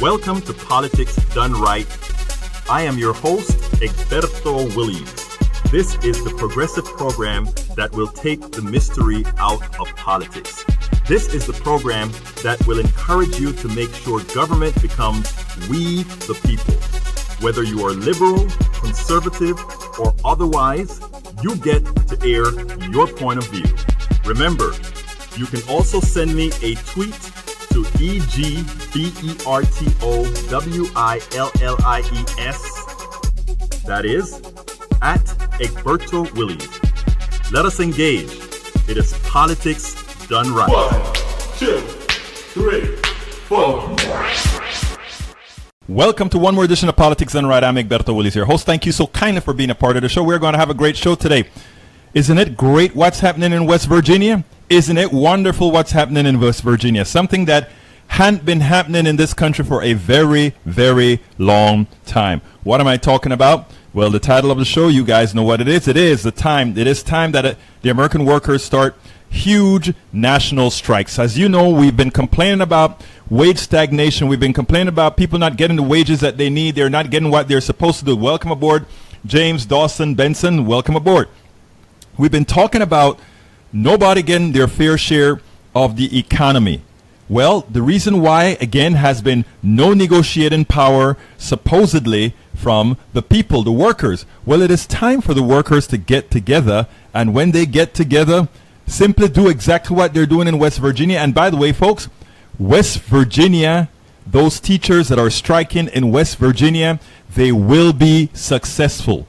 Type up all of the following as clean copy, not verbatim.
Welcome to Politics Done Right. I am your host, Egberto Willies. This is the progressive program that will take the mystery out of politics. This is the program that will encourage you to make sure government becomes we the people. Whether you are liberal, conservative, or otherwise, you get to air your point of view. Remember, you can also send me a tweet to EGBERTOWILLIES. That is, at Egberto Willies. Let us engage. It is politics done right. 1, 2, 3, 4. Welcome to one more edition of Politics Done Right. I'm Egberto Willies, your host. Thank you so kindly for being a part of the show. We're going to have a great show today. Isn't it great what's happening in West Virginia? Isn't it wonderful what's happening in West Virginia? Something that hadn't been happening in this country for a very, very long time. What am I talking about? Well, the title of the show, you guys know what it is. It is time that the American workers start huge national strikes. As you know, we've been complaining about wage stagnation. We've been complaining about people not getting the wages that they need. They're not getting what they're supposed to do. Welcome aboard, James Dawson Benson. Welcome aboard. We've been talking about nobody getting their fair share of the economy. Well, the reason why, again, has been no negotiating power, supposedly, from the people, the workers. Well, it is time for the workers to get together, and when they get together, simply do exactly what they're doing in West Virginia. And by the way, folks, West Virginia, those teachers that are striking in West Virginia, they will be successful.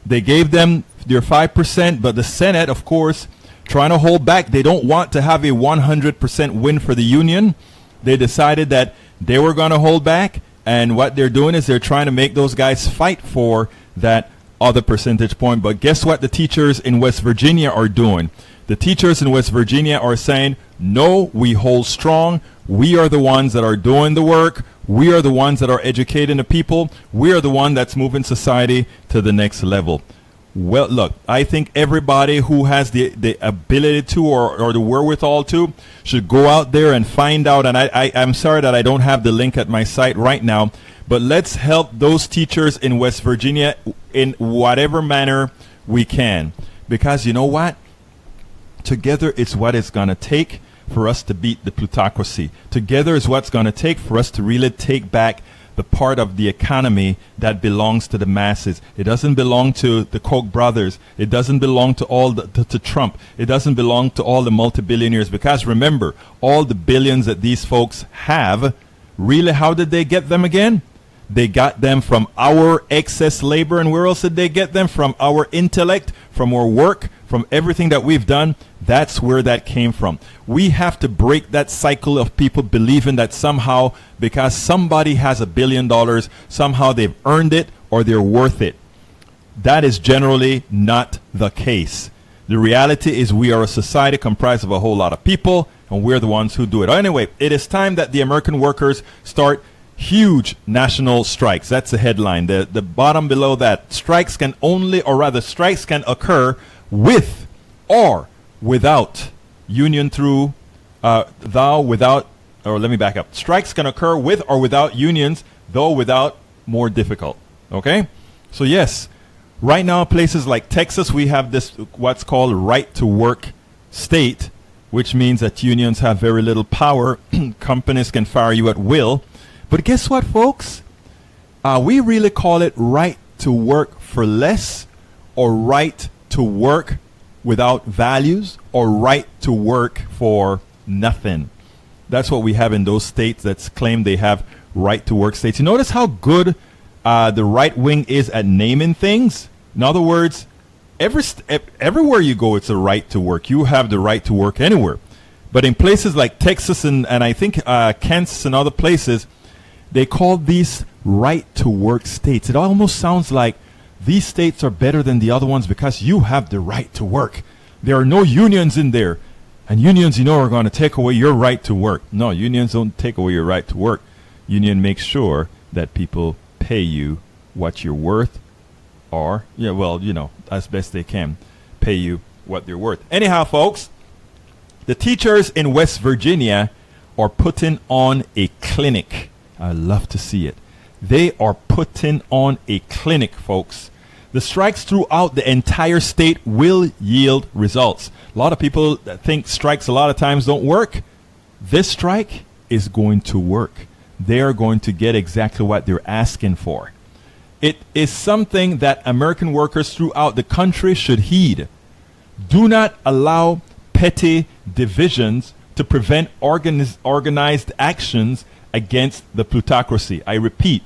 They gave them their 5%, but the Senate, of course, trying to hold back. They don't want to have a 100% win for the union. They decided that they were going to hold back, and what they're doing is they're trying to make those guys fight for that other percentage point. But guess what the teachers in West Virginia are doing? The teachers in West Virginia are saying, no, we hold strong. We are the ones that are doing the work. We are the ones that are educating the people. We are the one that's moving society to the next level. Well, look, I think everybody who has the ability to or the wherewithal to should go out there and find out. And I'm sorry that I don't have the link at my site right now, but let's help those teachers in West Virginia in whatever manner we can. Because you know what? Together it's what it's going to take for us to beat the plutocracy. Together is what's going to take for us to really take back the part of the economy that belongs to the masses. It doesn't belong to the Koch brothers. It doesn't belong to to Trump. It doesn't belong to all the multi-billionaires. Because remember, all the billions that these folks have, really, how did they get them again? They got them from our excess labor. And where else did they get them? From our intellect, from our work, from everything that we've done. That's where that came from. We have to break that cycle of people believing that somehow, because somebody has $1 billion, somehow they've earned it or they're worth it. That is generally not the case. The reality is we are a society comprised of a whole lot of people, and we're the ones who do it. Anyway, it is time that the American workers start huge national strikes. That's the headline. The bottom below that, strikes can occur with or without union through let me back up. Strikes can occur with or without unions, though without more difficult. Okay? So yes, right now places like Texas, we have this what's called right to work state, which means that unions have very little power. Companies can fire you at will. But guess what, folks? We really call it right to work for less, or right to work without values, or right to work for nothing. That's what we have in those states that claim they have right to work states. You notice how good the right wing is at naming things? In other words, everywhere you go, it's a right to work. You have the right to work anywhere. But in places like Texas and I think Kansas and other places, they call these right to work states. It almost sounds like these states are better than the other ones because you have the right to work. There are no unions in there. And unions, are going to take away your right to work. No, unions don't take away your right to work. Union makes sure that people pay you what you're worth, or, as best they can, pay you what they're worth. Anyhow, folks, the teachers in West Virginia are putting on a clinic. I love to see it. They are putting on a clinic, folks. The strikes throughout the entire state will yield results. A lot of people think strikes a lot of times don't work. This strike is going to work. They are going to get exactly what they're asking for. It is something that American workers throughout the country should heed. Do not allow petty divisions to prevent organized actions against the plutocracy. I repeat,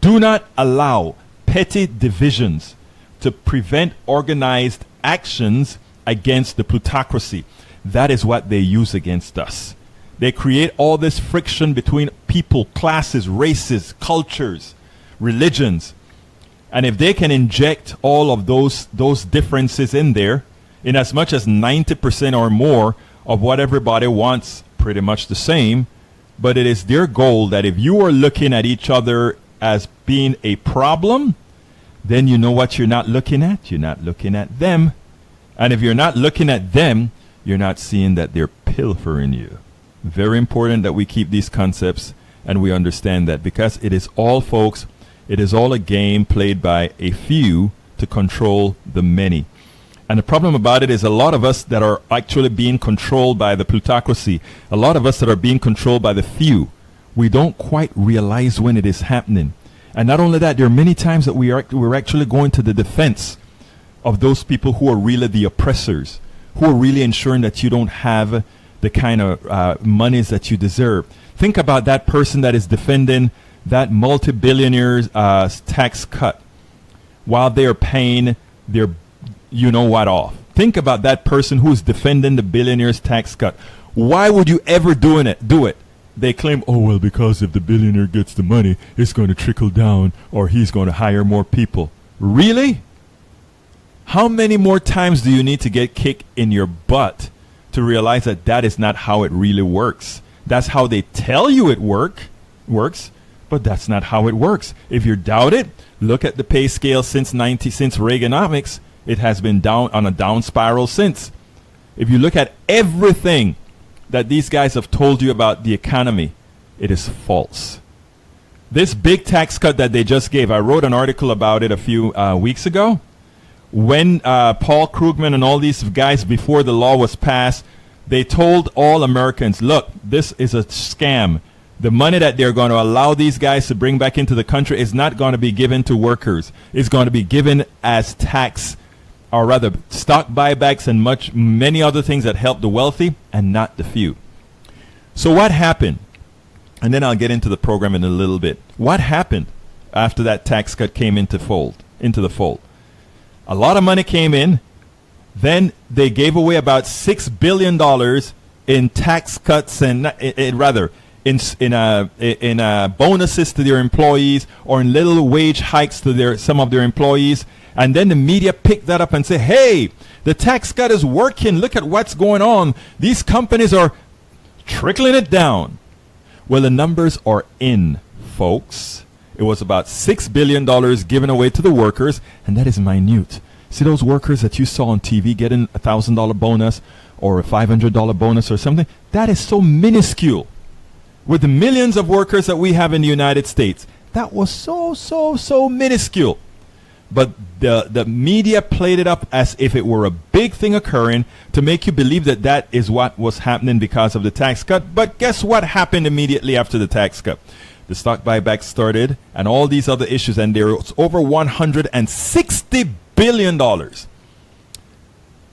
do not allow petty divisions to prevent organized actions against the plutocracy. That is what they use against us. They create all this friction between people, classes, races, cultures, religions. And if they can inject all of those differences in there, in as much as 90% or more of what everybody wants, pretty much the same, but it is their goal that if you are looking at each other as being a problem, then you know what you're not looking at. You're not looking at them. And if you're not looking at them, you're not seeing that they're pilfering you. Very important that we keep these concepts and we understand that, because it is all, folks, it is all a game played by a few to control the many. And the problem about it is a lot of us that are actually being controlled by the plutocracy, a lot of us that are being controlled by the few, we don't quite realize when it is happening. And not only that, there are many times that we're actually going to the defense of those people who are really the oppressors, who are really ensuring that you don't have the kind of monies that you deserve. Think about that person that is defending that multi-billionaire's tax cut while they are paying their you-know-what off. Think about that person who is defending the billionaire's tax cut. Why would you ever do it? They claim, oh, well, because if the billionaire gets the money, it's going to trickle down or he's going to hire more people. Really? How many more times do you need to get kicked in your butt to realize that that is not how it really works? That's how they tell you it works, but that's not how it works. If you doubt it, look at the pay scale since Reaganomics. It has been down on a down spiral since. If you look at everything that these guys have told you about the economy, it is false. This big tax cut that they just gave, I wrote an article about it a few weeks ago. When Paul Krugman and all these guys, before the law was passed, they told all Americans, look, this is a scam. The money that they're going to allow these guys to bring back into the country is not going to be given to workers. It's going to be given as tax, or rather stock buybacks and many other things that help the wealthy and not the few. So what happened? And then I'll get into the program in a little bit. What happened after that tax cut came into the fold? A lot of money came in. Then they gave away about $6 billion in tax cuts and in bonuses to their employees, or in little wage hikes to some of their employees. And then the media picked that up and say, hey, the tax cut is working. Look at what's going on. These companies are trickling it down. Well, the numbers are in, folks. It was about $6 billion given away to the workers, and that is minute. See those workers that you saw on TV getting a $1,000 bonus or a $500 bonus or something? That is so minuscule. With the millions of workers that we have in the United States, that was so minuscule. But the media played it up as if it were a big thing occurring to make you believe that that is what was happening because of the tax cut. But guess what happened immediately after the tax cut? The stock buyback started and all these other issues, and there was over $160 billion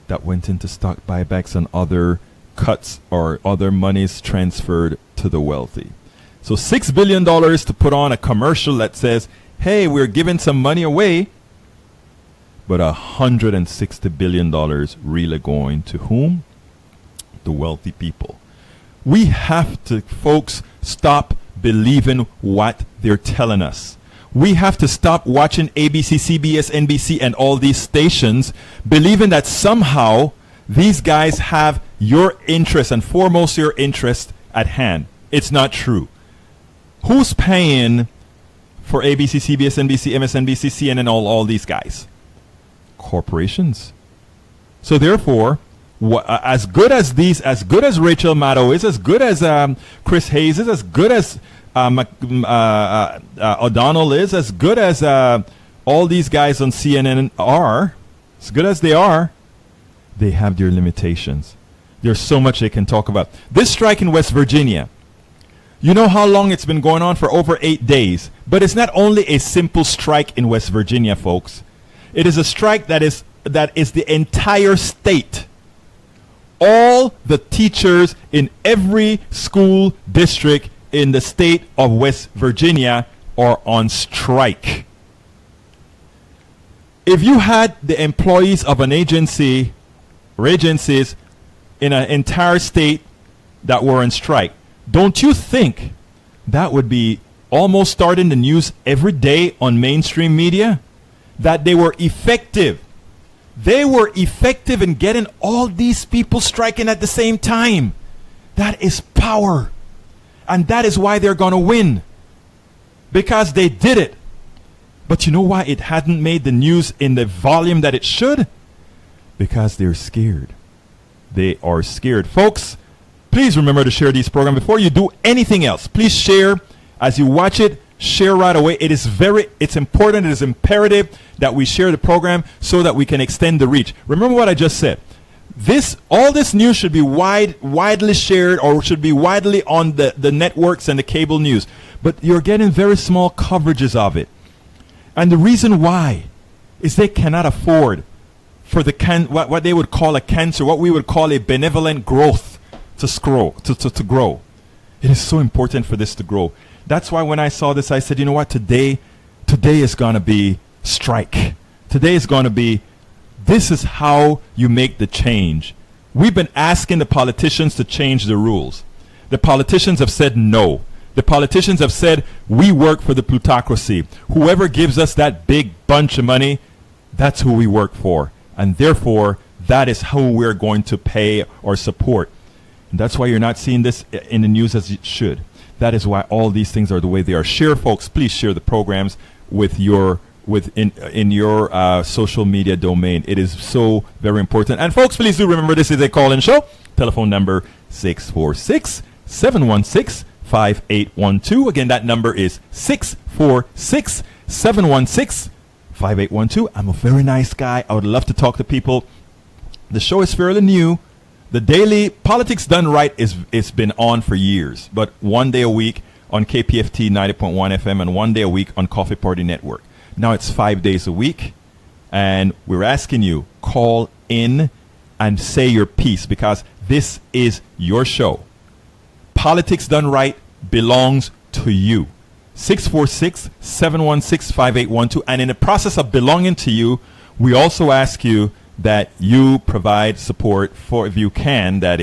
that went into stock buybacks and other cuts or other monies transferred to the wealthy. So $6 billion to put on a commercial that says, hey, we're giving some money away, but $160 billion really going to whom? The wealthy people. We have to, folks, stop believing what they're telling us. We have to stop watching ABC, CBS, NBC, and all these stations, believing that somehow these guys have your interest and foremost your interest at hand. It's not true. Who's paying for ABC, CBS, NBC, MSNBC, CNN, all these guys? Corporations. So therefore, as good as Rachel Maddow is, as good as Chris Hayes is, as good as O'Donnell is, as good as all these guys on CNN are, as good as they are, they have their limitations. There's so much they can talk about. This strike in West Virginia, you know how long it's been going on? For over 8 days. But it's not only a simple strike in West Virginia, folks. It is a strike that is the entire state. All the teachers in every school district in the state of West Virginia are on strike. If you had the employees of an agency or agencies in an entire state that were on strike, don't you think that would be almost starting the news every day on mainstream media? That they were effective. They were effective in getting all these people striking at the same time. That is power. And that is why they're going to win. Because they did it. But you know why it hadn't made the news in the volume that it should? Because they're scared. They are scared. Folks, please remember to share these programs. Before you do anything else, please share. As you watch it, share right away. It's important, it is imperative that we share the program so that we can extend the reach. Remember what I just said. All this news should be widely shared, or should be widely on the networks and the cable news. But you're getting very small coverages of it. And the reason why is they cannot afford for what they would call a cancer, what we would call a benevolent growth to grow. It is so important for this to grow. That's why when I saw this, I said, you know what, today is going to be strike. Today is going to be, this is how you make the change. We've been asking the politicians to change the rules. The politicians have said no. The politicians have said, we work for the plutocracy. Whoever gives us that big bunch of money, that's who we work for. And therefore, that is who we're going to pay or support. And that's why you're not seeing this in the news as it should. That is why all these things are the way they are. Share, folks. Please share the programs in your social media domain. It is so very important. And folks, please do remember this is a call-in show. Telephone number 646-716-5812. Again, that number is 646-716-5812. I'm a very nice guy. I would love to talk to people. The show is fairly new. The daily Politics Done Right it's been on for years, but one day a week on KPFT 90.1 FM and one day a week on Coffee Party Network. Now it's 5 days a week, and we're asking you, call in and say your piece, because this is your show. Politics Done Right belongs to you. 646-716-5812. And in the process of belonging to you, we also ask you that you provide support for, if you can, we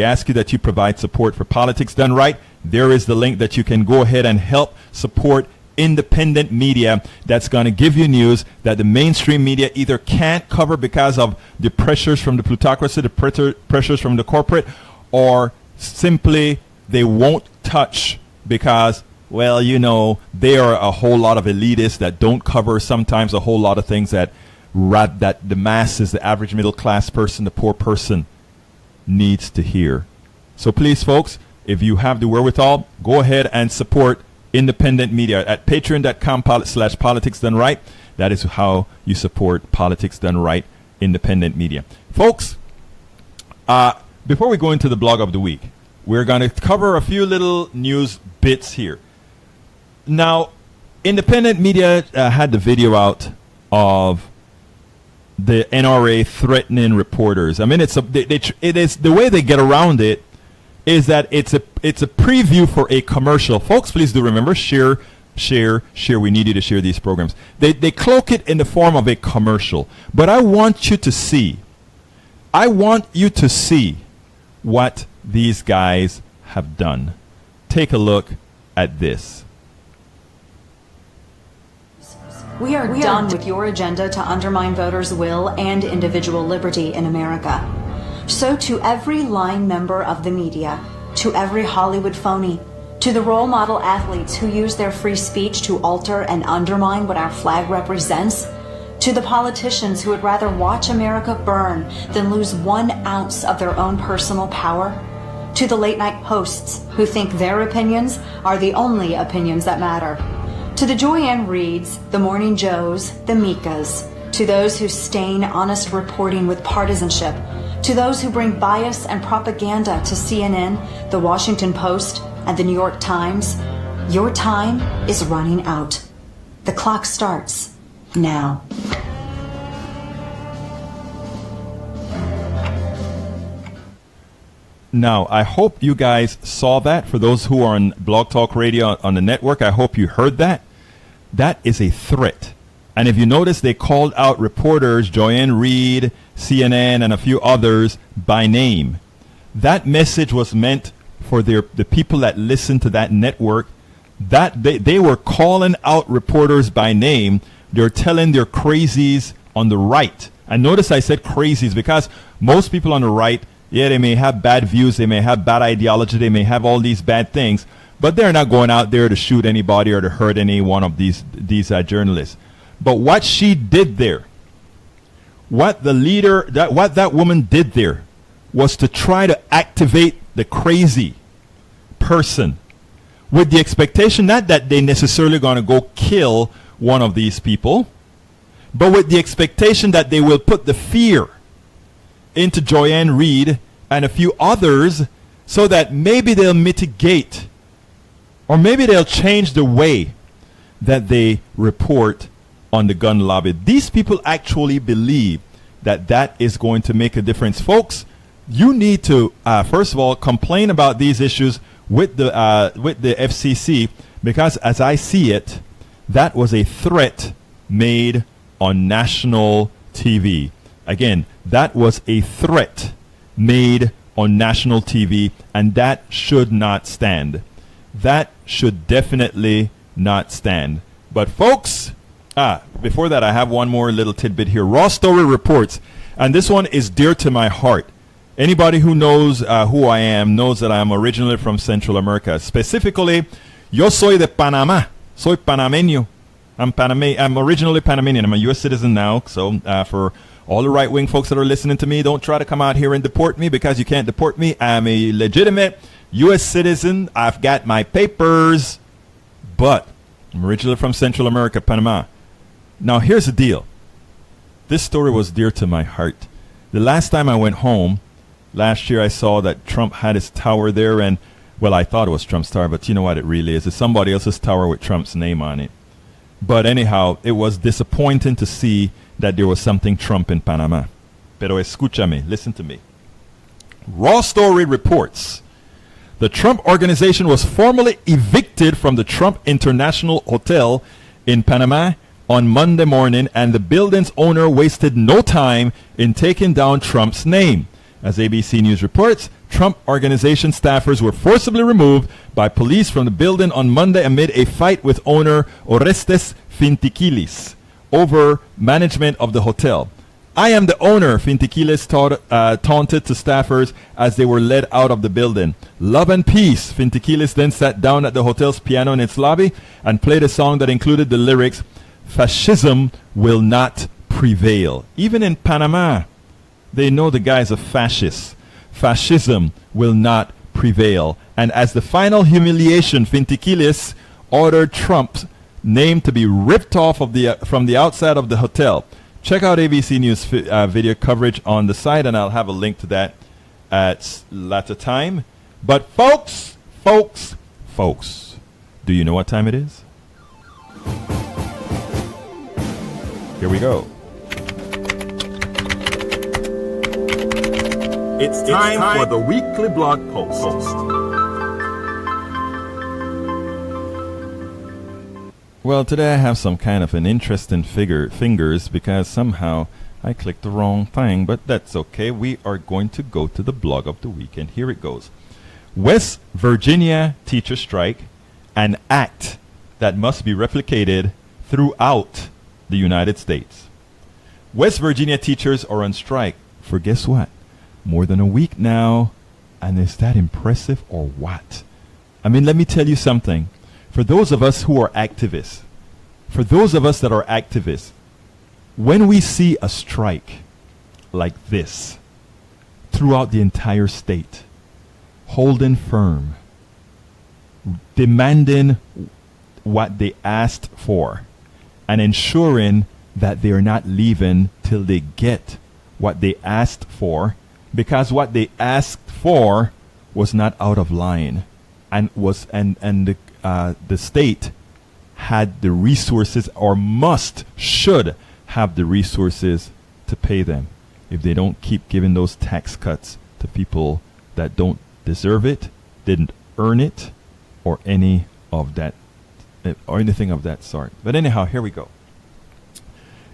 ask you that you provide support for Politics Done Right. There is the link that you can go ahead and help support independent media that's going to give you news that the mainstream media either can't cover because of the pressures from the plutocracy, the pressures from the corporate, or simply they won't touch because, well, you know, there are a whole lot of elitists that don't cover sometimes a whole lot of things that the masses, the average middle class person, the poor person needs to hear. So please, folks, if you have the wherewithal, go ahead and support independent media at patreon.com/Politics Done Right. That is how you support Politics Done Right, independent media. Folks, before we go into the blog of the week, we're going to cover a few little news bits here. Now, independent media had the video out of the NRA threatening reporters. I mean, it is the way they get around it is that it's a preview for a commercial. Folks, please do remember, share. We need you to share these programs. They cloak it in the form of a commercial. But I want you to see what these guys have done. Take a look at this. We are done with your agenda to undermine voters' will and individual liberty in America. So to every line member of the media, to every Hollywood phony, to the role model athletes who use their free speech to alter and undermine what our flag represents, to the politicians who would rather watch America burn than lose 1 ounce of their own personal power, to the late night hosts who think their opinions are the only opinions that matter, to the Joyanne Reeds, the Morning Joes, the Mikas, to those who stain honest reporting with partisanship, to those who bring bias and propaganda to CNN, the Washington Post, and the New York Times, your time is running out. The clock starts now. Now, I hope you guys saw that. For those who are on Blog Talk Radio on the network, I hope you heard that. That is a threat. And if you notice, they called out reporters, Joyanne Reed, CNN, and a few others by name. That message was meant for the people that listen to that network. That they were calling out reporters by name. They're telling their crazies on the right. And notice I said crazies because most people on the right, yeah, they may have bad views, they may have bad ideology, they may have all these bad things, but they're not going out there to shoot anybody or to hurt any one of these journalists. But what she did there, what that woman did there, was to try to activate the crazy person with the expectation not that they necessarily going to go kill one of these people, but with the expectation that they will put the fear into Joyanne Reed and a few others so that maybe they'll mitigate or maybe they'll change the way that they report on the gun lobby. These people actually believe that that is going to make a difference. Folks, you need to, first of all, complain about these issues with the FCC because as I see it, that was a threat made on national TV. Again, that was a threat made on national TV, and that should not stand. That should definitely not stand. But folks, before that, I have one more little tidbit here. Raw Story reports, and this one is dear to my heart. Anybody who knows who I am knows that I am originally from Central America. Specifically, yo soy de Panamá. Soy panameño. I'm originally Panamanian. I'm a U.S. citizen now, so for all the right-wing folks that are listening to me, don't try to come out here and deport me because you can't deport me. I'm a legitimate U.S. citizen. I've got my papers, but I'm originally from Central America, Panama. Now, here's the deal. This story was dear to my heart. The last time I went home, last year I saw that Trump had his tower there, and, well, I thought it was Trump's tower, but you know what it really is. It's somebody else's tower with Trump's name on it. But anyhow, it was disappointing to see that there was something Trump in Panama. Pero escúchame, listen to me. Raw Story reports the Trump organization was formally evicted from the Trump International Hotel in Panama on Monday morning, and the building's owner wasted no time in taking down Trump's name. As ABC News reports, Trump organization staffers were forcibly removed by police from the building on Monday amid a fight with owner Orestes Fintikilis over management of the hotel. I am the owner, Fintikilis taunted to staffers as they were led out of the building. Love and peace. Fintikilis then sat down at the hotel's piano in its lobby and played a song that included the lyrics, "Fascism will not prevail." Even in Panama, they know the guy's a fascist. Fascism will not prevail. And as the final humiliation, Fintikilis ordered Trump's name to be ripped off of from the outside of the hotel. Check out ABC News video coverage on the site, and I'll have a link to that at later time. But folks, do you know what time it is? Here we go. It's time for the weekly blog post. Well, today I have some kind of an interesting fingers because somehow I clicked the wrong thing, but that's okay. We are going to go to the blog of the week, and here it goes. West Virginia teacher strike, an act that must be replicated throughout the United States. West Virginia teachers are on strike for, guess what? More than a week now. And is that impressive or what? I mean, let me tell you something. For those of us who are activists, for those of us that are activists, when we see a strike like this throughout the entire state, holding firm, demanding what they asked for, and ensuring that they are not leaving till they get what they asked for, because what they asked for was not out of line, and the state had the resources, or should have the resources to pay them. If they don't keep giving those tax cuts to people that don't deserve it, didn't earn it, or any of that, or anything of that sort. But anyhow, here we go.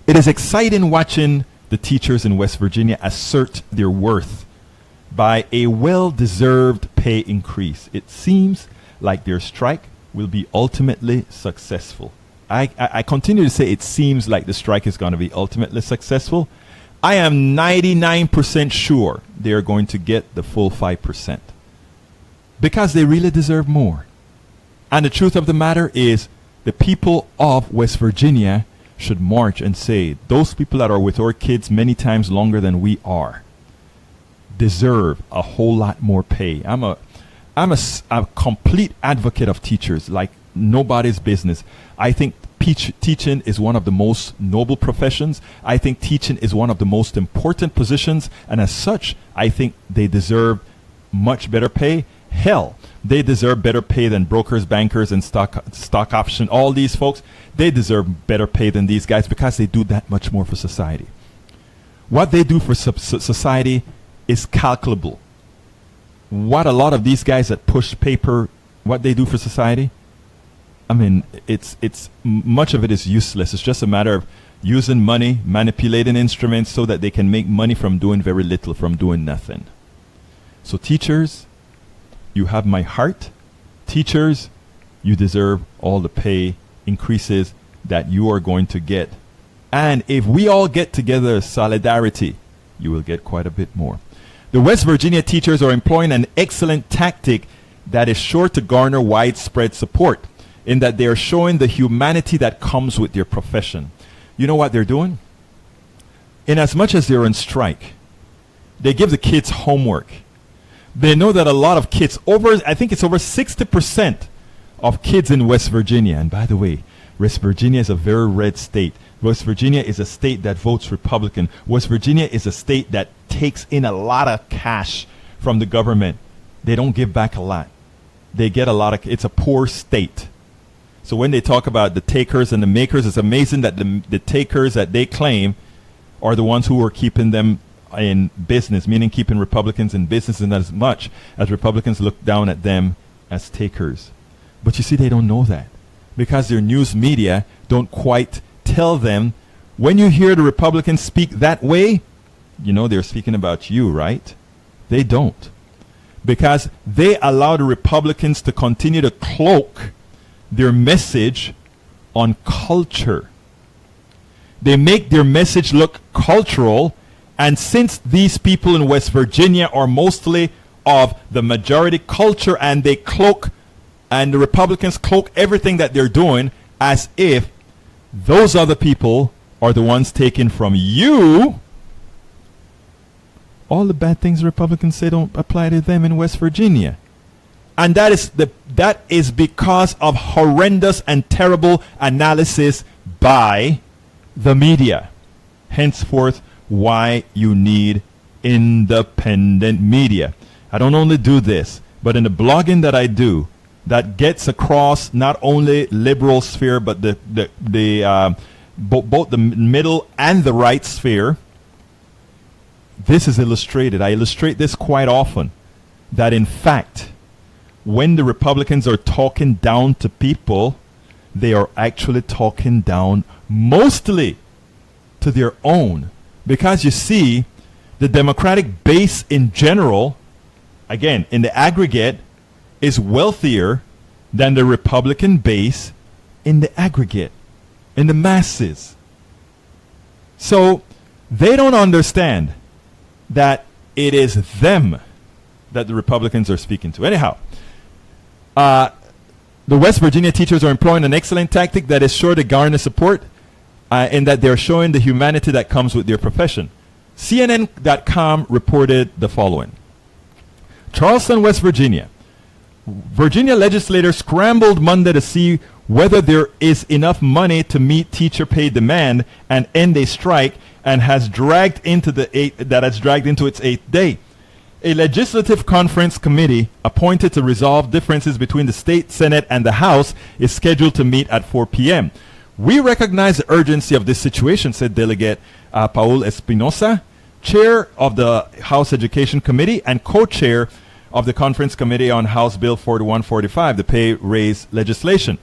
It is exciting watching the teachers in West Virginia assert their worth by a well-deserved pay increase. It seems like their strike will be ultimately successful. I continue to say it seems like the strike is going to be ultimately successful. I am 99% sure they're going to get the full 5%, because they really deserve more. And the truth of the matter is, the people of West Virginia should march and say, those people that are with our kids many times longer than we are deserve a whole lot more pay. I'm a complete advocate of teachers, like nobody's business. I think teaching is one of the most noble professions. I think teaching is one of the most important positions, and as such, I think they deserve much better pay. Hell, they deserve better pay than brokers, bankers, and stock option. All these folks, they deserve better pay than these guys, because they do that much more for society. What they do for society is calculable. What a lot of these guys that push paper, what they do for society, I mean, it's much of it is useless. It's just a matter of using money, manipulating instruments so that they can make money from doing very little, from doing nothing. So teachers, you have my heart. Teachers, you deserve all the pay increases that you are going to get. And if we all get together as solidarity, you will get quite a bit more. The West Virginia teachers are employing an excellent tactic that is sure to garner widespread support, in that they are showing the humanity that comes with their profession. You know what they're doing? In as much as they're on strike, they give the kids homework. They know that a lot of kids, I think it's over 60% of kids in West Virginia, and by the way, West Virginia is a very red state. West Virginia is a state that votes Republican. West Virginia is a state that takes in a lot of cash from the government. They don't give back a lot. They get a lot of, it's a poor state. So when they talk about the takers and the makers, it's amazing that the takers that they claim are the ones who are keeping them in business, meaning keeping Republicans in business, and as much as Republicans look down at them as takers. But you see, they don't know that, because their news media don't quite tell them, when you hear the Republicans speak that way, you know they're speaking about you, right? They don't. Because they allow the Republicans to continue to cloak their message on culture. They make their message look cultural, and since these people in West Virginia are mostly of the majority culture, and they cloak, and the Republicans cloak everything that they're doing as if those other people are the ones taken from you, all the bad things Republicans say don't apply to them in West Virginia. And that is because of horrendous and terrible analysis by the media. Henceforth, why you need independent media. I don't only do this, but in the blogging that I do, that gets across not only liberal sphere, but both the middle and the right sphere. This is illustrated. I illustrate this quite often, that in fact, when the Republicans are talking down to people, they are actually talking down mostly to their own. Because you see, the Democratic base in general, again, in the aggregate, is wealthier than the Republican base in the aggregate, in the masses. So they don't understand that it is them that the Republicans are speaking to. Anyhow, the West Virginia teachers are employing an excellent tactic that is sure to garner support, in that they're showing the humanity that comes with their profession. CNN.com reported the following. Charleston, West Virginia. Virginia legislators scrambled Monday to see whether there is enough money to meet teacher pay demand and end a strike, and has dragged into its eighth day. A legislative conference committee appointed to resolve differences between the state Senate and the House is scheduled to meet at 4 p.m. We recognize the urgency of this situation, said Delegate Paul Espinosa, chair of the House Education Committee and co-chair of the Conference Committee on House Bill 4145, the pay raise legislation.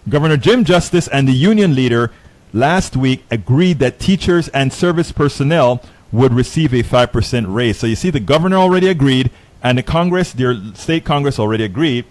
Governor Jim Justice and the union leader last week agreed that teachers and service personnel would receive a 5% raise. So you see, the governor already agreed, and the Congress, their state Congress already agreed.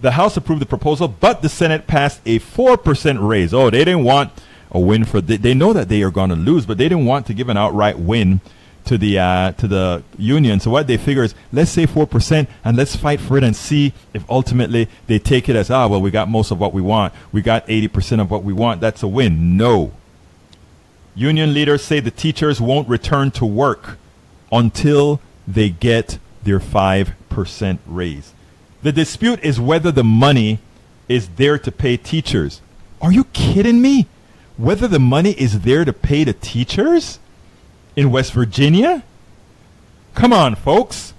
The House approved the proposal, but the Senate passed a 4% raise. Oh, they didn't want a win for they know that they are going to lose, but they didn't want to give an outright win to the union. So what they figure is, let's say 4% and let's fight for it and see if ultimately they take it as, well, we got most of what we want. We got 80% of what we want. That's a win. No. Union leaders say the teachers won't return to work until they get their 5% raise. The dispute is whether the money is there to pay teachers. Are you kidding me? Whether the money is there to pay the teachers in West Virginia? Come on, folks.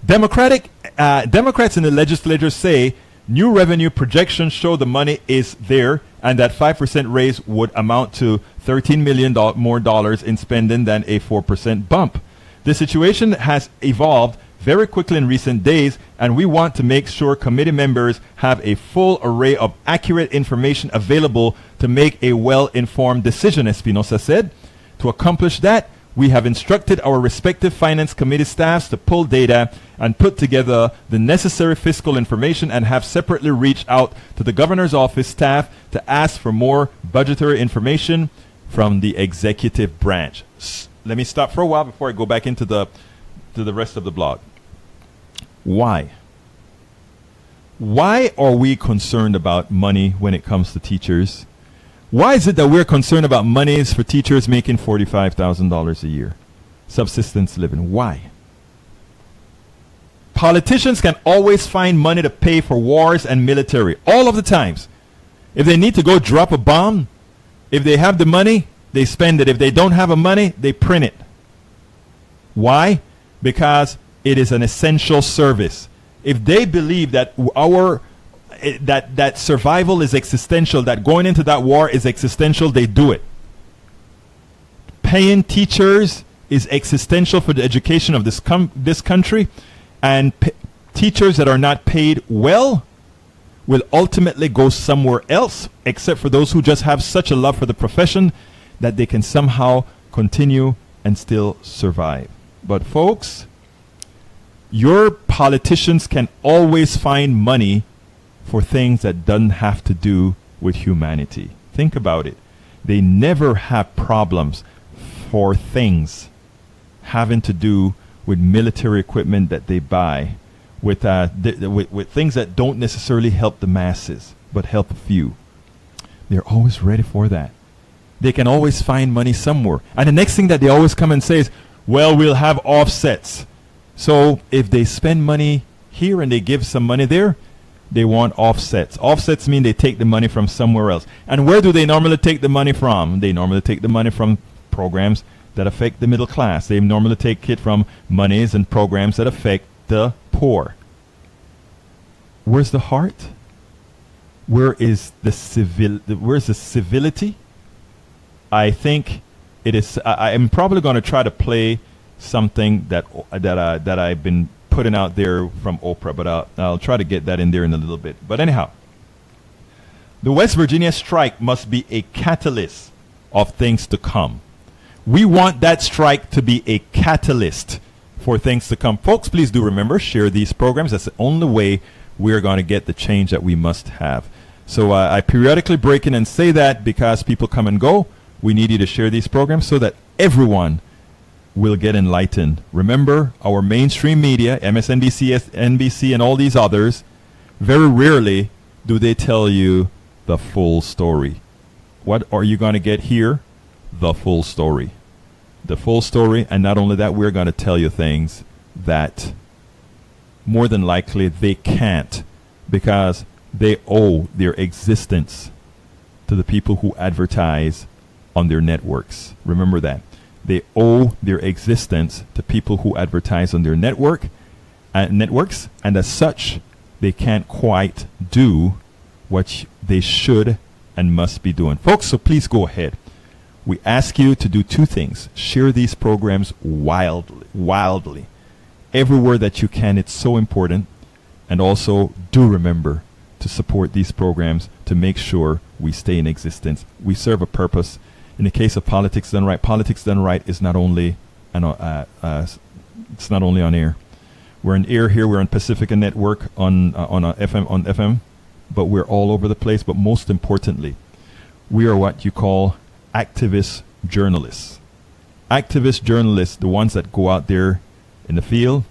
Democrats in the legislature say new revenue projections show the money is there, and that 5% raise would amount to $13 million more dollars in spending than a 4% bump. The situation has evolved very quickly in recent days, and we want to make sure committee members have a full array of accurate information available to make a well-informed decision, Espinosa said. To accomplish that, we have instructed our respective finance committee staffs to pull data and put together the necessary fiscal information, and have separately reached out to the governor's office staff to ask for more budgetary information from the executive branch. Let me stop for a while before I go back into the rest of the blog. Why? Why are we concerned about money when it comes to teachers? Why is it that we're concerned about monies for teachers making $45,000 a year? Subsistence living. Why? Politicians can always find money to pay for wars and military, all of the times. If they need to go drop a bomb, if they have the money, they spend it. If they don't have the money, they print it. Why? Because it is an essential service. If they believe that that survival is existential, that going into that war is existential, they do it. Paying teachers is existential for the education of this country, and teachers that are not paid well will ultimately go somewhere else, except for those who just have such a love for the profession that they can somehow continue and still survive. But folks, your politicians can always find money for things that doesn't have to do with humanity. Think about it. They never have problems for things having to do with military equipment that they buy, with things that don't necessarily help the masses, but help a few. They're always ready for that. They can always find money somewhere. And the next thing that they always come and say is, well, we'll have offsets. So if they spend money here and they give some money there, they want offsets. Offsets mean they take the money from somewhere else. And where do they normally take the money from? They normally take the money from programs that affect the middle class. They normally take it from monies and programs that affect the poor. Where's the heart? Where is the where's the civility? I think it is. I am probably going to try to play something that I've been putting out there from Oprah, but I'll try to get that in there in a little bit. But anyhow, the West Virginia strike must be a catalyst of things to come. We want that strike to be a catalyst for things to come. Folks, please do remember, share these programs. That's the only way we're going to get the change that we must have. So I periodically break in and say that because people come and go. We need you to share these programs so that everyone will get enlightened. Remember, our mainstream media, MSNBC, NBC, and all these others, very rarely do they tell you the full story. What are you going to get here? The full story. The full story, and not only that, we're going to tell you things that more than likely they can't, because they owe their existence to the people who advertise on their networks. Remember that. They owe their existence to people who advertise on their networks, and as such, they can't quite do what they should and must be doing. Folks, so please go ahead. We ask you to do two things. Share these programs wildly. Everywhere that you can. It's so important. And also, do remember to support these programs to make sure we stay in existence. We serve a purpose. In the case of Politics Done Right is not only it's not only on air. We're on air here. We're on Pacifica Network on FM, but we're all over the place. But most importantly, we are what you call activist journalists. Activist journalists, the ones that go out there in the field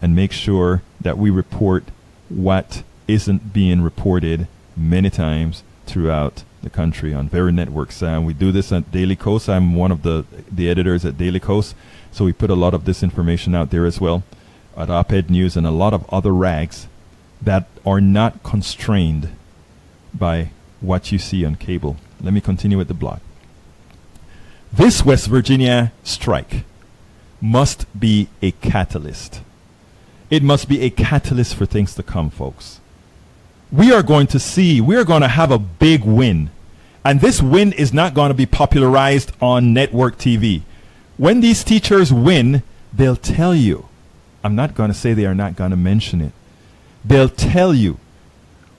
and make sure that we report what isn't being reported many times throughout the country on various networks. We do this at Daily Coast. I'm one of the editors at Daily Coast, so we put a lot of this information out there as well at Op-Ed News and a lot of other rags that are not constrained by what you see on cable. Let me continue with the blog. This West Virginia strike must be a catalyst. It must be a catalyst for things to come, folks. We are going to have a big win. And this win is not going to be popularized on network TV. When these teachers win, they'll tell you. I'm not going to say they are not going to mention it. They'll tell you.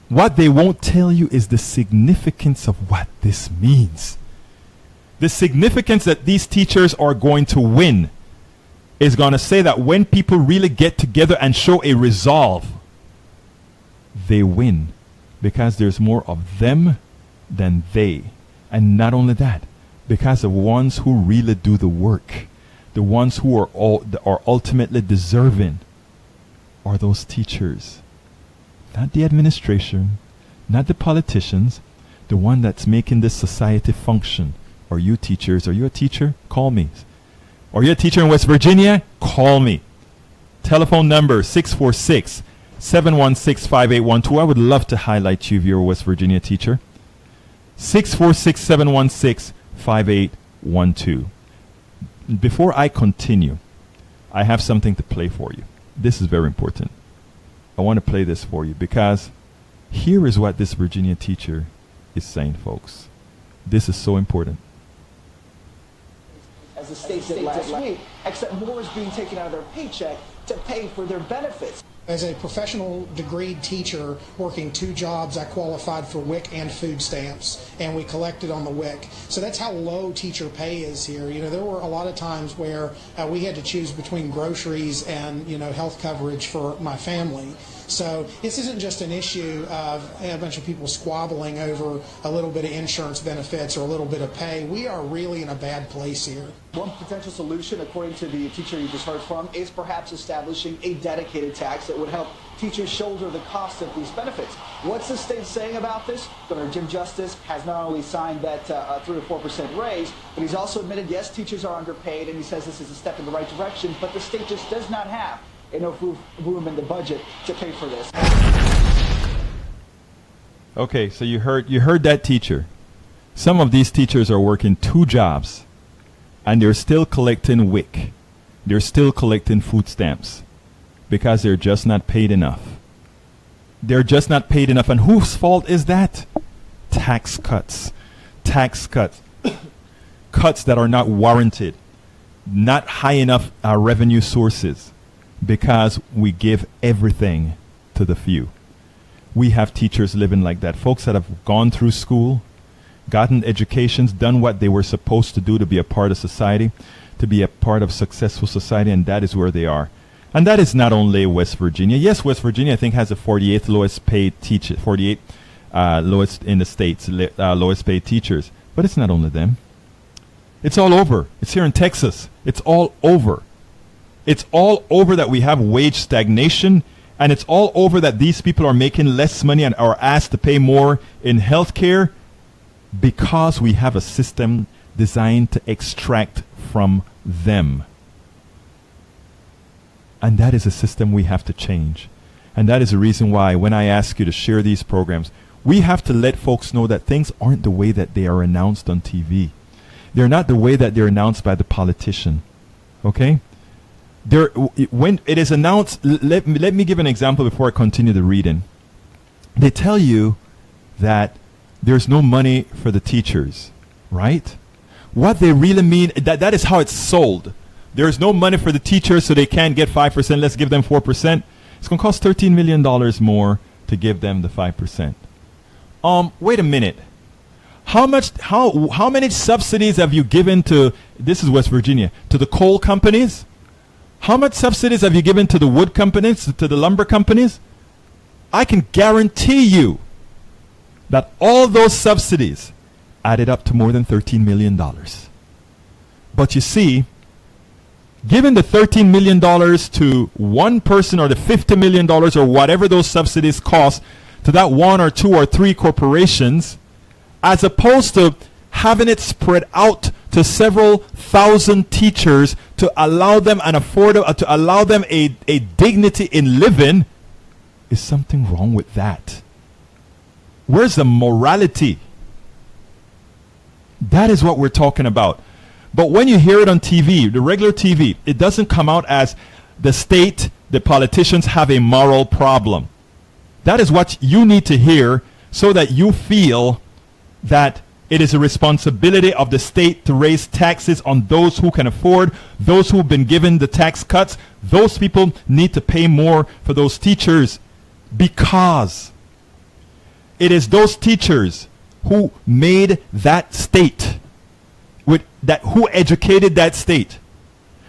What they won't tell you is the significance of what this means. The significance that these teachers are going to win is going to say that when people really get together and show a resolve, they win, because there's more of them than they. And not only that, because the ones who really do the work, the ones who are ultimately deserving, are those teachers. Not the administration, not the politicians, the one that's making this society function. Are you teachers? Are you a teacher? Call me. Are you a teacher in West Virginia? Call me. Telephone number 646-716-5812. I would love to highlight you if you're a West Virginia teacher. 646-716-5812. Before I continue, I have something to play for you. This is very important. I want to play this for you because here is what this Virginia teacher is saying, folks. This is so important. As the state did last week, except more is being taken out of their paycheck to pay for their benefits. As a professional degreed teacher working two jobs, I qualified for WIC and food stamps, and we collected on the WIC. So that's how low teacher pay is here. You know, there were a lot of times where we had to choose between groceries and, health coverage for my family. So this isn't just an issue of a bunch of people squabbling over a little bit of insurance benefits or a little bit of pay. We are really in a bad place here. One potential solution, according to the teacher you just heard from, is perhaps establishing a dedicated tax that would help teachers shoulder the cost of these benefits. What's the state saying about this? Governor Jim Justice has not only signed that 3 or 4% raise, but he's also admitted, yes, teachers are underpaid, and he says this is a step in the right direction, but the state just does not have enough room in the budget to pay for this. Okay, so you heard that teacher. Some of these teachers are working two jobs, and they're still collecting WIC. They're still collecting food stamps because they're just not paid enough. They're just not paid enough. And whose fault is that? Tax cuts. Tax cuts. Cuts that are not warranted. Not high enough revenue sources, because we give everything to the few. We have teachers living like that. Folks that have gone through school, gotten educations, done what they were supposed to do to be a part of society, to be a part of successful society, and that is where they are. And that is not only West Virginia. Yes, West Virginia, I think, has the 48th lowest paid teacher, 48 lowest in the states, lowest paid teachers. But it's not only them. It's all over. It's here in Texas. It's all over. It's all over that we have wage stagnation, and it's all over that these people are making less money and are asked to pay more in health care because we have a system designed to extract from them. And that is a system we have to change. And that is the reason why when I ask you to share these programs, we have to let folks know that things aren't the way that they are announced on TV. They're not the way that they're announced by the politician. Okay? When it is announced, let me give an example before I continue the reading. They tell you that there's no money for the teachers, right? What they really mean, that is how it's sold. There's no money for the teachers, so they can't get 5%. Let's give them 4%. It's going to cost $13 million more to give them the 5%. Wait a minute. How many subsidies have you given to, this is West Virginia, to the coal companies? How much subsidies have you given to the wood companies, to the lumber companies? I can guarantee you that all those subsidies added up to more than $13 million. But you see, giving the $13 million to one person or the $50 million or whatever those subsidies cost to that one or two or three corporations, as opposed to having it spread out to several thousand teachers to allow them an to allow them a dignity in living, is something wrong with that. Where's the morality? That is what we're talking about. But when you hear it on TV, the regular TV, it doesn't come out as the state, the politicians have a moral problem. That is what you need to hear so that you feel that it is a responsibility of the state to raise taxes on those who can afford, those who've been given the tax cuts. Those people need to pay more for those teachers because it is those teachers who made that state, who educated that state.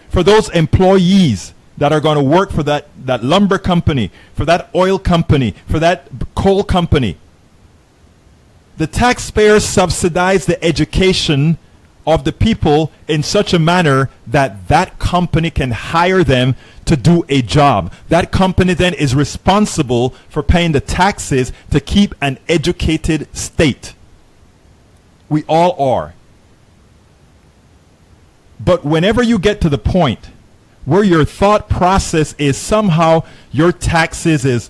For those employees that are going to work for that lumber company, for that oil company, for that coal company, the taxpayers subsidize the education of the people in such a manner that that company can hire them to do a job. That company then is responsible for paying the taxes to keep an educated state. We all are. But whenever you get to the point where your thought process is somehow your taxes is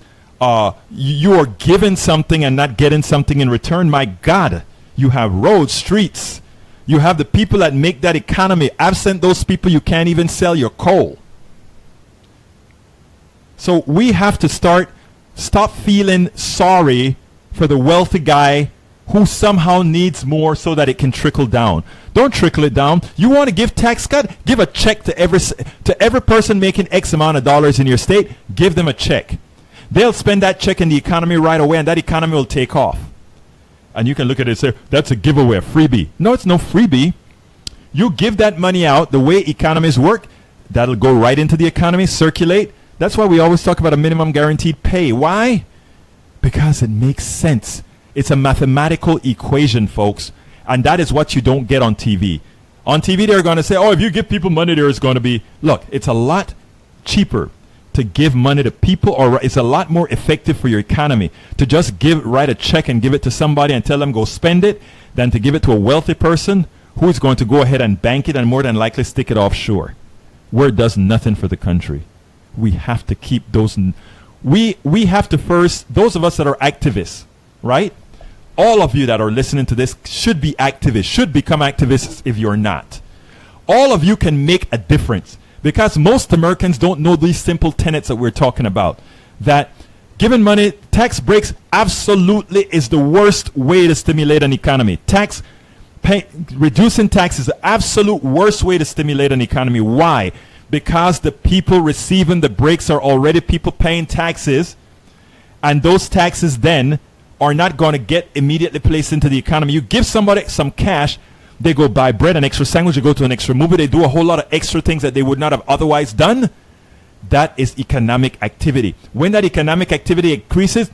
you are given something and not getting something in return, my God, you have roads, streets. You have the people that make that economy. Absent those people, you can't even sell your coal. So we have to stop feeling sorry for the wealthy guy who somehow needs more so that it can trickle down. Don't trickle it down. You want to give tax cut? Give a check to every person making X amount of dollars in your state. Give them a check. They'll spend that check in the economy right away, and that economy will take off. And you can look at it and say, that's a giveaway, a freebie. No, it's no freebie. You give that money out the way economies work, that'll go right into the economy, circulate. That's why we always talk about a minimum guaranteed pay. Why? Because it makes sense. It's a mathematical equation, folks. And that is what you don't get on TV. On TV, they're going to say, oh, if you give people money, there's going to be... Look, it's a lot cheaper to give money to people, or it's a lot more effective for your economy to just write a check and give it to somebody and tell them go spend it than to give it to a wealthy person who is going to go ahead and bank it and more than likely stick it offshore where it does nothing for the country. We have to keep those... We have to first... Those of us that are activists, right? All of you that are listening to this should be activists, should become activists if you're not. All of you can make a difference. Because most Americans don't know these simple tenets that we're talking about. That giving money, tax breaks absolutely is the worst way to stimulate an economy. Reducing tax is the absolute worst way to stimulate an economy. Why? Because the people receiving the breaks are already people paying taxes. And those taxes then are not going to get immediately placed into the economy. You give somebody some cash, they go buy bread, an extra sandwich, they go to an extra movie, they do a whole lot of extra things that they would not have otherwise done. That is economic activity. When that economic activity increases,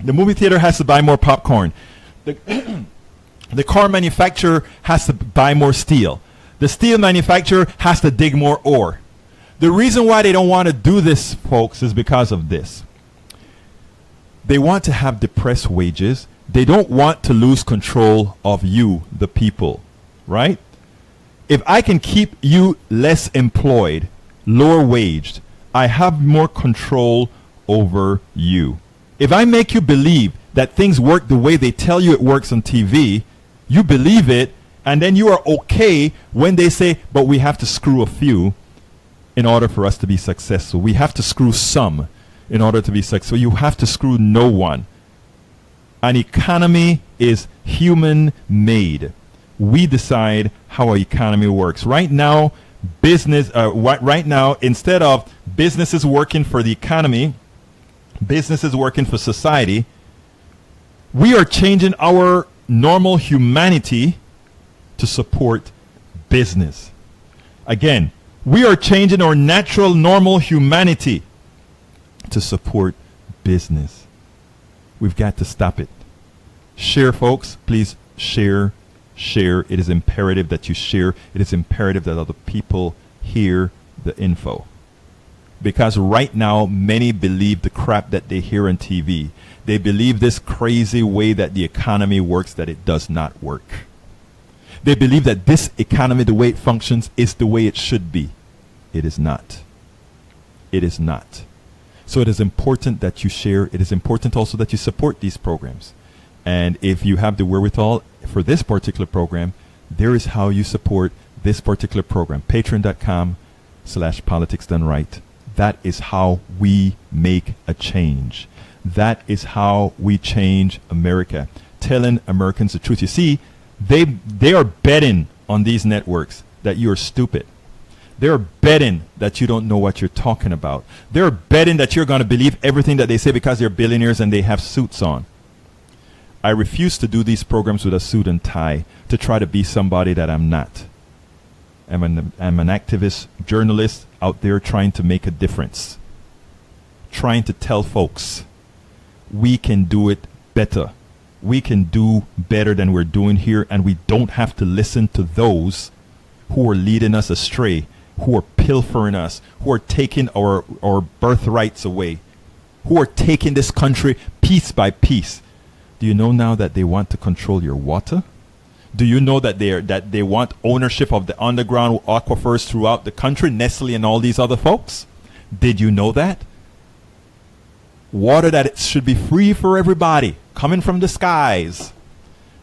the movie theater has to buy more popcorn. The car manufacturer has to buy more steel. The steel manufacturer has to dig more ore. The reason why they don't want to do this, folks, is because of this. They want to have depressed wages. They don't want to lose control of you, the people, right? If I can keep you less employed, lower waged, I have more control over you. If I make you believe that things work the way they tell you it works on TV, you believe it, and then you are okay when they say, but we have to screw a few in order for us to be successful. We have to screw some in order to be successful. You have to screw no one. An economy is human made. We decide how our economy works. Right now, right now, instead of businesses working for the economy, businesses working for society, we are changing our normal humanity to support business. Again, we are changing our natural normal humanity to support business. We've got to stop it. Share, folks. Please share. Share. It is imperative that you share. It is imperative that other people hear the info. Because right now, many believe the crap that they hear on TV. They believe this crazy way that the economy works, that it does not work. They believe that this economy, the way it functions, is the way it should be. It is not. It is not. So it is important that you share. It is important also that you support these programs. And if you have the wherewithal for this particular program, there is how you support this particular program. Patreon.com/politics done right. That is how we make a change. That is how we change America. Telling Americans the truth. You see, they are betting on these networks that you're stupid. They're betting that you don't know what you're talking about. They're betting that you're going to believe everything that they say because they're billionaires and they have suits on. I refuse to do these programs with a suit and tie to try to be somebody that I'm not. I'm an activist journalist out there trying to make a difference. Trying to tell folks we can do it better. We can do better than we're doing here, and we don't have to listen to those who are leading us astray, who are pilfering us, who are taking our birthrights away, who are taking this country piece by piece. Do you know now that they want to control your water? Do you know that they want ownership of the underground aquifers throughout the country, Nestle and all these other folks? Did you know that? Water that it should be free for everybody, coming from the skies.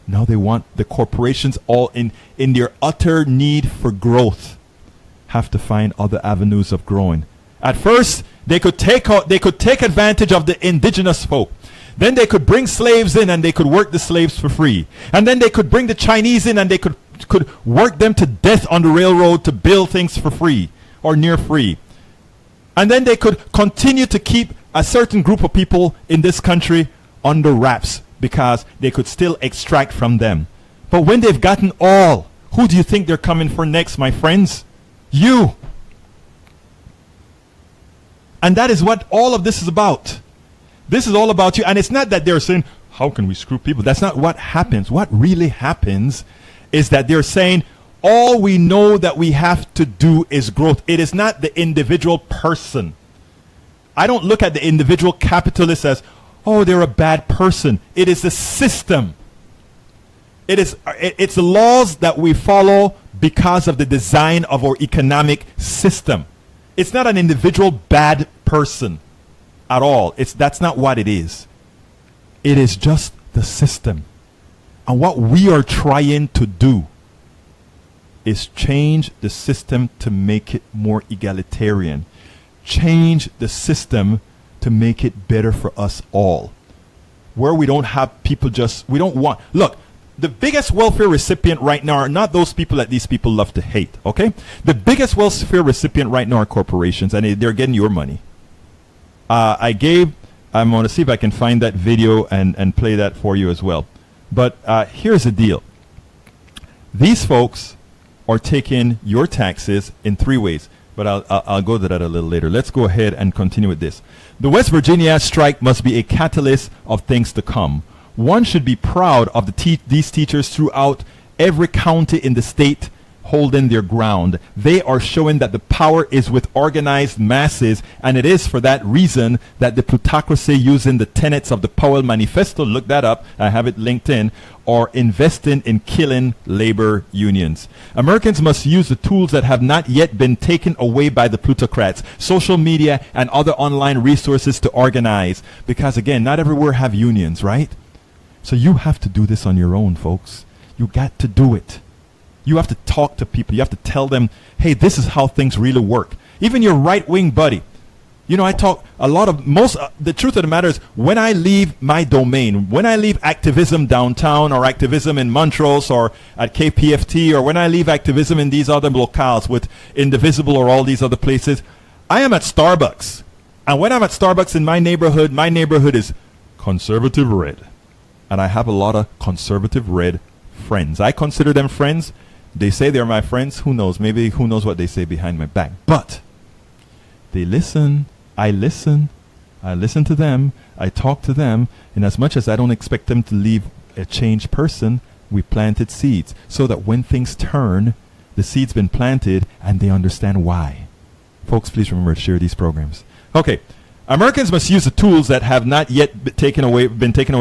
Now they want the corporations, all in their utter need for growth, have to find other avenues of growing. At first, they could take advantage of the indigenous folk. Then they could bring slaves in and they could work the slaves for free. And then they could bring the Chinese in and they could work them to death on the railroad to build things for free or near free. And then they could continue to keep a certain group of people in this country under wraps because they could still extract from them. But when they've gotten all, who do you think they're coming for next, my friends? You. And that is what all of this is about. This is all about you. And it's not that they're saying, how can we screw people? That's not what happens. What really happens is that they're saying, all we know that we have to do is growth. It is not the individual person. I don't look at the individual capitalist as, oh, they're a bad person. It is the system. It's the laws that we follow because of the design of our economic system. It's not an individual bad person at all. That's not what it is. It is just the system. And what we are trying to do is change the system to make it more egalitarian. Change the system to make it better for us all. Where we don't have people look, the biggest welfare recipient right now are not those people that these people love to hate, okay? The biggest welfare recipient right now are corporations, and they're getting your money. I'm going to see if I can find that video and play that for you as well. But here's the deal. These folks are taking your taxes in three ways. But I'll go to that a little later. Let's go ahead and continue with this. The West Virginia strike must be a catalyst of things to come. One should be proud of these teachers throughout every county in the state holding their ground. They are showing that the power is with organized masses, and it is for that reason that the plutocracy, using the tenets of the Powell Manifesto, look that up, I have it linked in, are investing in killing labor unions. Americans must use the tools that have not yet been taken away by the plutocrats, social media and other online resources, to organize. Because again, not everywhere have unions, right? So you have to do this on your own, folks. You got to do it. You have to talk to people. You have to tell them, hey, this is how things really work. Even your right-wing buddy. You know, I talk a lot of the truth of the matter is, when I leave my domain, when I leave activism downtown or activism in Montrose or at KPFT, or when I leave activism in these other locales with Indivisible or all these other places, I am at Starbucks. And when I'm at Starbucks in my neighborhood is conservative red. And I have a lot of conservative red friends. I consider them friends. They say they're my friends. Who knows? Maybe who knows what they say behind my back. But they listen. I listen to them, I talk to them, and as much as I don't expect them to leave a changed person, we planted seeds so that when things turn, the seed's been planted and they understand why. Folks, please remember to share these programs. Okay. Americans must use the tools that have not yet been taken away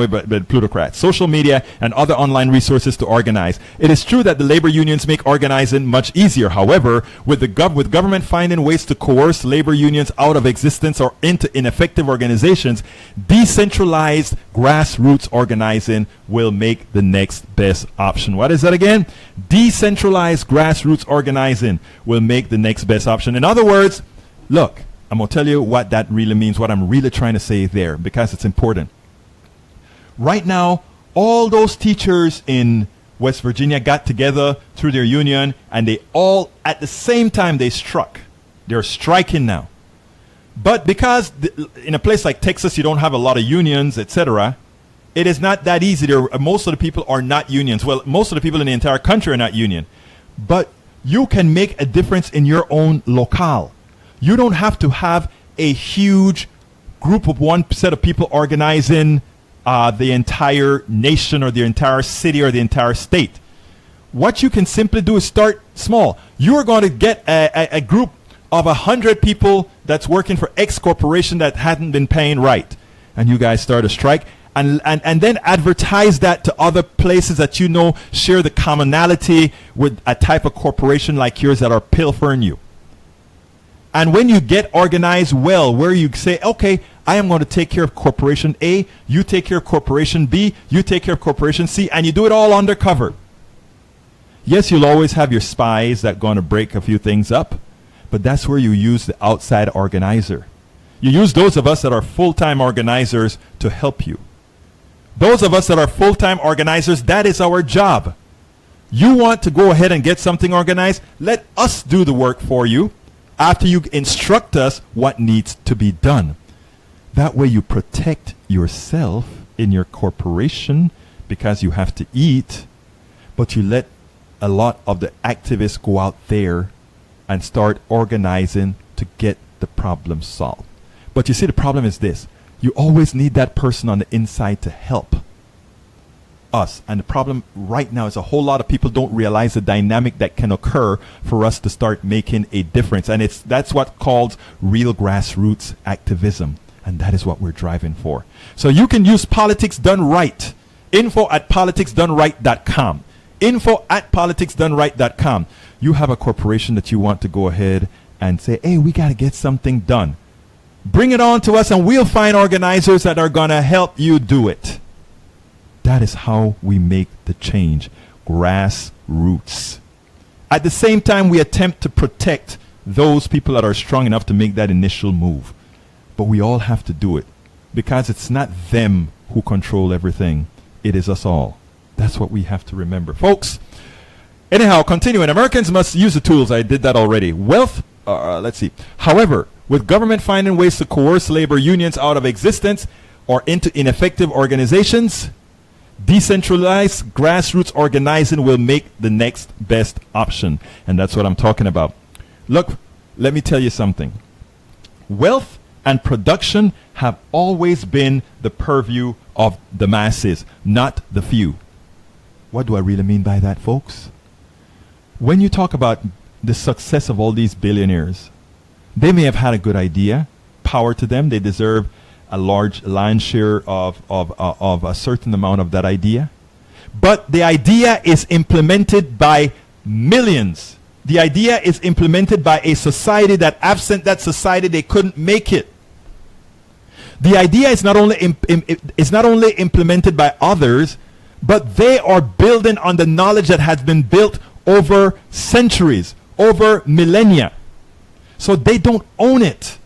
by plutocrats, social media and other online resources, to organize. It is true that the labor unions make organizing much easier. However, with government finding ways to coerce labor unions out of existence or into ineffective organizations, decentralized grassroots organizing will make the next best option. What is that again? Decentralized grassroots organizing will make the next best option. In other words, look, I'm going to tell you what that really means, what I'm really trying to say there, because it's important. Right now, all those teachers in West Virginia got together through their union, and they all, at the same time, they struck. They're striking now. But because in a place like Texas, you don't have a lot of unions, etc., it is not that easy. Most of the people are not unions. Well, most of the people in the entire country are not union. But you can make a difference in your own locale. You don't have to have a huge group of one set of people organizing the entire nation or the entire city or the entire state. What you can simply do is start small. You are going to get a group of 100 people that's working for X corporation that hadn't been paying right. And you guys start a strike. And then advertise that to other places that you know share the commonality with a type of corporation like yours that are pilfering you. And when you get organized well, where you say, okay, I am going to take care of corporation A, you take care of corporation B, you take care of corporation C, and you do it all undercover. Yes, you'll always have your spies that are going to break a few things up, but that's where you use the outside organizer. You use those of us that are full-time organizers to help you. Those of us that are full-time organizers, that is our job. You want to go ahead and get something organized? Let us do the work for you after you instruct us what needs to be done. That way you protect yourself in your corporation because you have to eat, but you let a lot of the activists go out there and start organizing to get the problem solved. But you see, the problem is this. You always need that person on the inside to help us. And the problem right now is a whole lot of people don't realize the dynamic that can occur for us to start making a difference. And that's what called real grassroots activism. And that is what we're driving for. So you can use Politics Done Right. info@politicsdoneright.com. info@politicsdoneright.com. You have a corporation that you want to go ahead and say, hey, we got to get something done. Bring it on to us and we'll find organizers that are going to help you do it. That is how we make the change. Grassroots. At the same time, we attempt to protect those people that are strong enough to make that initial move. But we all have to do it because it's not them who control everything. It is us all. That's what we have to remember. Folks, anyhow, continuing. Americans must use the tools. I did that already. Let's see. However, with government finding ways to coerce labor unions out of existence or into ineffective organizations, decentralized grassroots organizing will make the next best option. And that's what I'm talking about. Look, let me tell you something. Wealth and production have always been the purview of the masses, not the few. What do I really mean by that, folks? when you talk about the success of all these billionaires, they may have had a good idea, power to them. They deserve a large lion's share of a certain amount of that idea. But the idea is implemented by millions. The idea is implemented by a society that, absent that society, they couldn't make it. The idea is not only implemented by others, but they are building on the knowledge that has been built over centuries, over millennia. So they don't own it.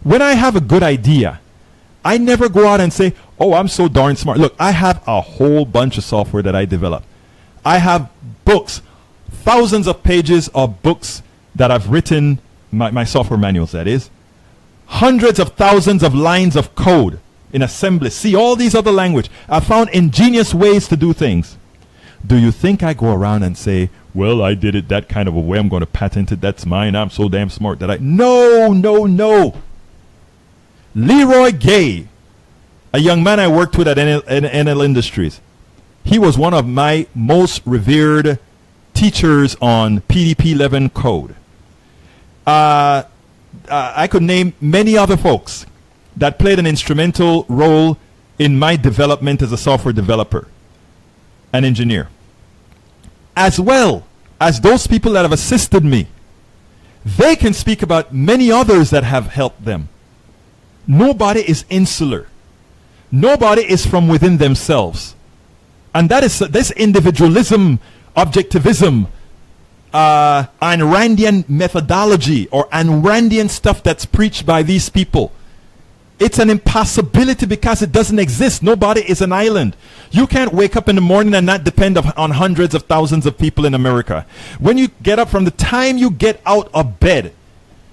When I have a good idea, I never go out and say, oh, I'm so darn smart. Look, I have a whole bunch of software that I develop. I have books, thousands of pages of books that I've written, my software manuals, that is. Hundreds of thousands of lines of code in assembly. See, all these other language. I found ingenious ways to do things. Do you think I go around and say, well, I did it that kind of a way, I'm going to patent it, that's mine, I'm so damn smart that I... No, no, no. Leroy Gay, a young man I worked with at NL Industries, he was one of my most revered teachers on PDP-11 code. I could name many other folks that played an instrumental role in my development as a software developer and engineer, as well as those people that have assisted me. They can speak about many others that have helped them. Nobody is insular. Nobody is from within themselves. And that is this individualism, objectivism, Ayn Randian methodology or Ayn Randian stuff that's preached by these people. It's an impossibility because it doesn't exist. Nobody is an island. You can't wake up in the morning and not depend on hundreds of thousands of people in America. When you get up, from the time you get out of bed,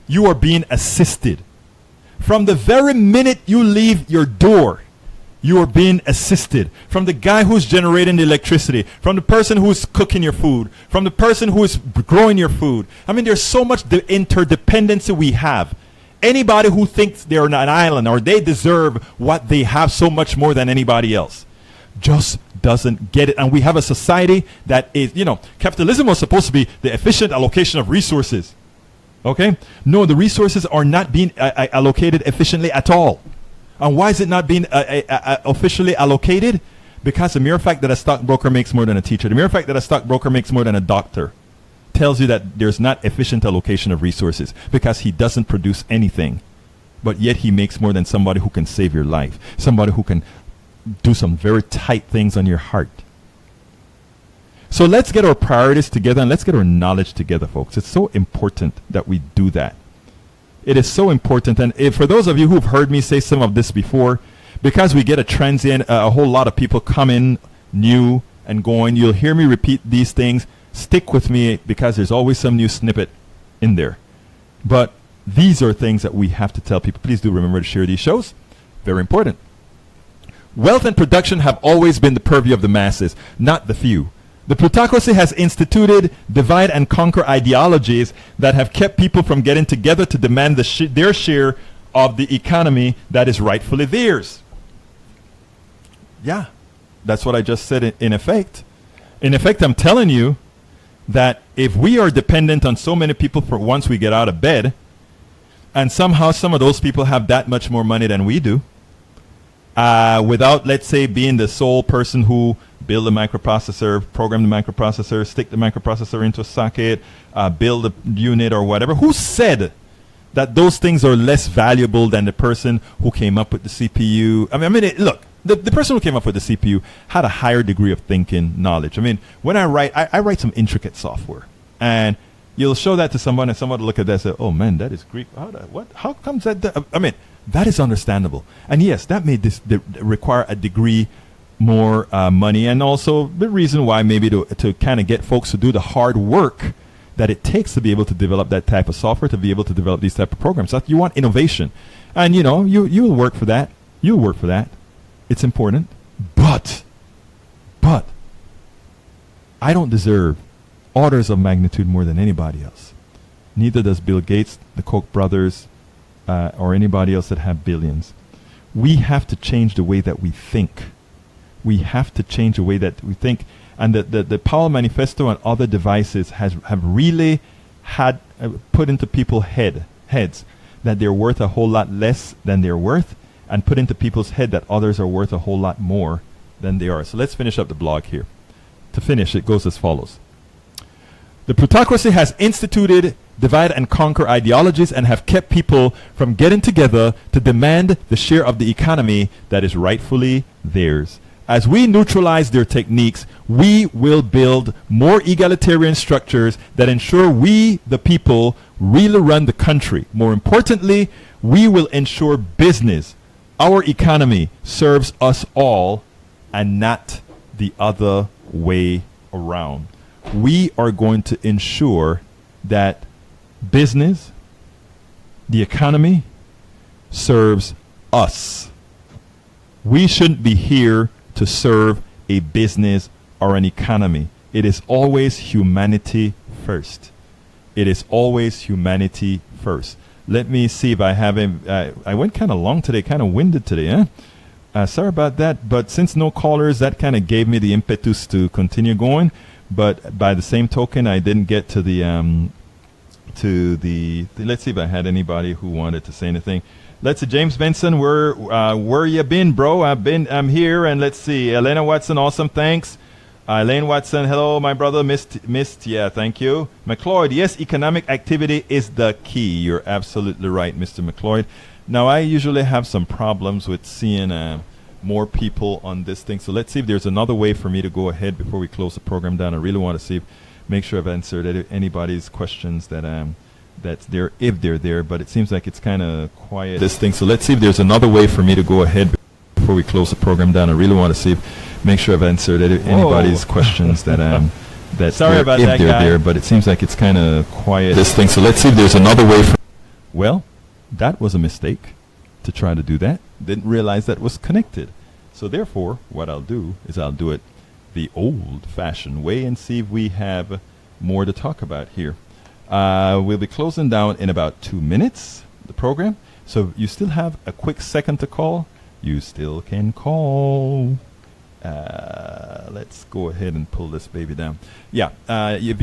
you are being assisted. From the very minute you leave your door, you are being assisted. From the guy who's generating the electricity, from the person who's cooking your food, from the person who is growing your food. I mean, there's so much interdependency we have. Anybody who thinks they're an island or they deserve what they have so much more than anybody else just doesn't get it. And we have a society that is, you know, capitalism was supposed to be the efficient allocation of resources. Okay? No, the resources are not being allocated efficiently at all. And why is it not being officially allocated? Because the mere fact that a stockbroker makes more than a teacher, the mere fact that a stockbroker makes more than a doctor, tells you that there's not efficient allocation of resources because he doesn't produce anything, but yet he makes more than somebody who can save your life, somebody who can do some very tight things on your heart. So let's get our priorities together and let's get our knowledge together, folks. It's so important that we do that. It is so important. And for those of you who've heard me say some of this before, because we get a transient, a whole lot of people coming new and going, you'll hear me repeat these things. Stick with me because there's always some new snippet in there. But these are things that we have to tell people. Please do remember to share these shows. Very important. Wealth and production have always been the purview of the masses, not the few. The plutocracy has instituted divide and conquer ideologies that have kept people from getting together to demand their share of the economy that is rightfully theirs. Yeah, that's what I just said in effect. In effect, I'm telling you that if we are dependent on so many people for once we get out of bed, and somehow some of those people have that much more money than we do, without, let's say, being the sole person who build a microprocessor, program the microprocessor, stick the microprocessor into a socket, build a unit or whatever, who said that those things are less valuable than the person who came up with the CPU? I mean, look, the person who came up with the CPU had a higher degree of thinking, knowledge. I mean, when I write some intricate software, and you'll show that to someone, and someone will look at that and say, oh man, that is Greek. How comes that? I mean, that is understandable. And yes, that may require a degree more money, and also the reason why maybe to kind of get folks to do the hard work that it takes to be able to develop that type of software, to be able to develop these type of programs. So you want innovation. And you know, you'll work for that. You'll work for that. It's important. But I don't deserve orders of magnitude more than anybody else. Neither does Bill Gates, the Koch brothers, or anybody else that have billions. We have to change the way that we think. We have to change the way that we think. And the Powell Manifesto and other devices have really had put into people's heads that they're worth a whole lot less than they're worth, and put into people's head that others are worth a whole lot more than they are. So let's finish up the blog here. To finish, it goes as follows. The plutocracy has instituted divide and conquer ideologies and have kept people from getting together to demand the share of the economy that is rightfully theirs. As we neutralize their techniques, we will build more egalitarian structures that ensure we, the people, really run the country. More importantly, we will ensure business, our economy, serves us all and not the other way around. We are going to ensure that business, the economy, serves us. We shouldn't be here to serve a business or an economy. It is always humanity first. It is always humanity first. Let me see if I have I went kind of long today, kind of winded today, sorry about that, but since no callers, that kind of gave me the impetus to continue going. But by the same token, I didn't get to the let's see if I had anybody who wanted to say anything. Let's see, James Benson, where you been, bro? I'm here, and let's see, Elena Watson, awesome, thanks. Elaine Watson, hello, my brother, missed, yeah, thank you. McLeod, yes, economic activity is the key. You're absolutely right, Mr. McLeod. Now, I usually have some problems with seeing more people on this thing, so let's see if there's another way for me to go ahead before we close the program down. I really want to make sure I've answered anybody's questions that's there, if they're there, but it seems like it's kind of quiet, this thing. So let's see if there's another way for me to go ahead before we close the program down. I really want to make sure I've answered anybody's questions that's sorry about if that, they're guy. there, but it seems like it's kind of quiet, this thing. So let's see if there's another way for. Well, that was a mistake to try to do that. Didn't realize that was connected. So therefore, what I'll do is I'll do it the old-fashioned way and see if we have more to talk about here. We'll be closing down in about 2 minutes, the program. So if you still have a quick second to call, you still can call. Let's go ahead and pull this baby down. Yeah, if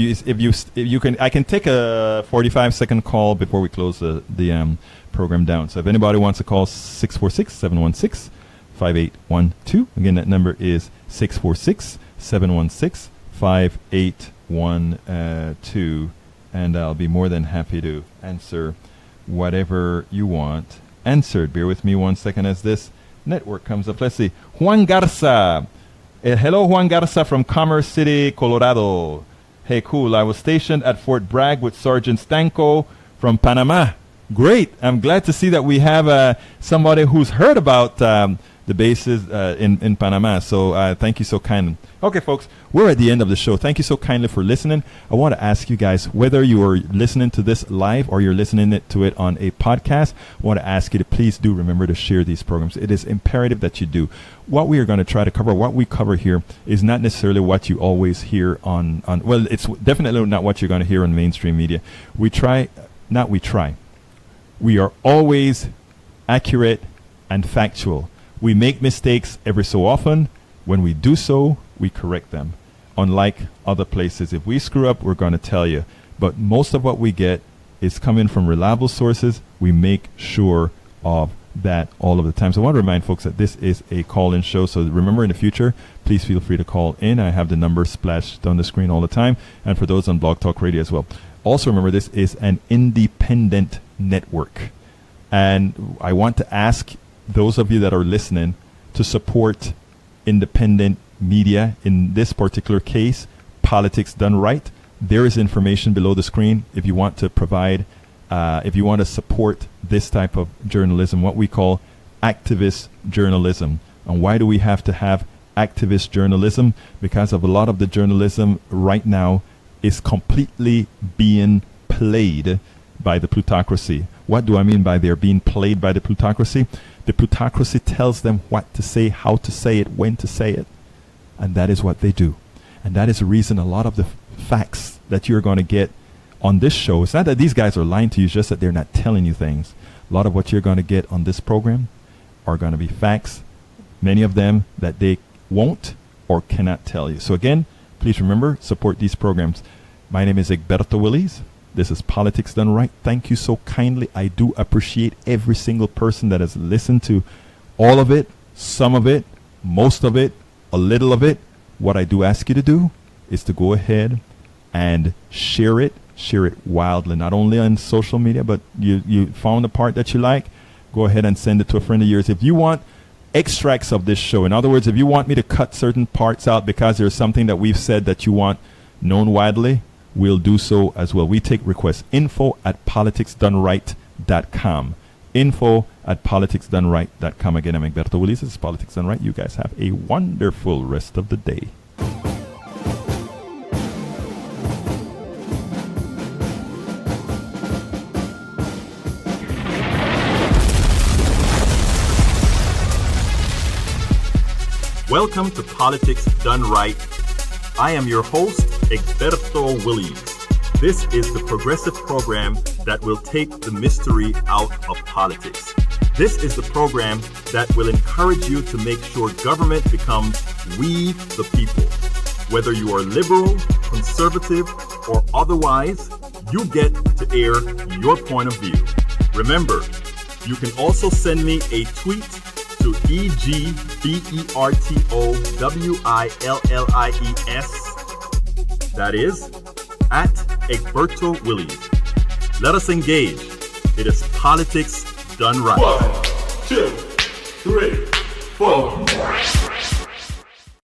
you can, I can take a 45-second call before we close the program down. So if anybody wants to call, 646-716-5812. Again, that number is 646-716-5812. And I'll be more than happy to answer whatever you want answered. Bear with me 1 second as this network comes up. Let's see. Juan Garza. Hello, Juan Garza from Commerce City, Colorado. Hey, cool. I was stationed at Fort Bragg with Sergeant Stanko from Panama. Great. I'm glad to see that we have somebody who's heard about the bases in Panama. So thank you so kindly. Okay, folks, we're at the end of the show. Thank you so kindly for listening. I want to ask you guys, whether you are listening to this live or you're listening to it on a podcast, I want to ask you to please do remember to share these programs. It is imperative that you do. What we are going to try to cover, what we cover here, is not necessarily what you always hear on well, it's definitely not what you're going to hear on mainstream media. We are always accurate and factual. We make mistakes every so often. When we do so, we correct them. Unlike other places, if we screw up, we're going to tell you. But most of what we get is coming from reliable sources. We make sure of that all of the time. So I want to remind folks that this is a call-in show. So remember, in the future, please feel free to call in. I have the number splashed on the screen all the time. And for those on Blog Talk Radio as well. Also remember, this is an independent network. And I want to ask those of you that are listening to support independent media. In this particular case, Politics Done Right. There is information below the screen if you want to provide, if you want to support this type of journalism, what we call activist journalism. And why do we have to have activist journalism? Because of a lot of the journalism right now is completely being played by the plutocracy. What do I mean by they're being played by the plutocracy? The plutocracy tells them what to say, how to say it, when to say it. And that is what they do. And that is the reason a lot of the facts that you're going to get on this show, it's not that these guys are lying to you, it's just that they're not telling you things. A lot of what you're going to get on this program are going to be facts, many of them that they won't or cannot tell you. So again, Please remember, support these programs. My name is Egberto Willies. This is Politics Done Right. Thank you so kindly. I do appreciate every single person that has listened to all of it, some of it, most of it, a little of it. What I do ask you to do is to go ahead and share it wildly, not only on social media, but you found the part that you like, go ahead and send it to a friend of yours. If you want extracts of this show, in other words, if you want me to cut certain parts out because there's something that we've said that you want known widely, we'll do so as well. We take requests. info@politicsdoneright.com. info@politicsdoneright.com. Again, I'm Egberto Willies. This is Politics Done Right. You guys have a wonderful rest of the day. Welcome to Politics Done Right. I am your host, Egberto Willies. This is the progressive program that will take the mystery out of politics. This is the program that will encourage you to make sure government becomes we the people. Whether you are liberal, conservative, or otherwise, you get to air your point of view. Remember, you can also send me a tweet to EGBERTOWILLIES. That is at Egberto Willies. Let us engage. It is Politics Done Right. 1, 2, 3, 4.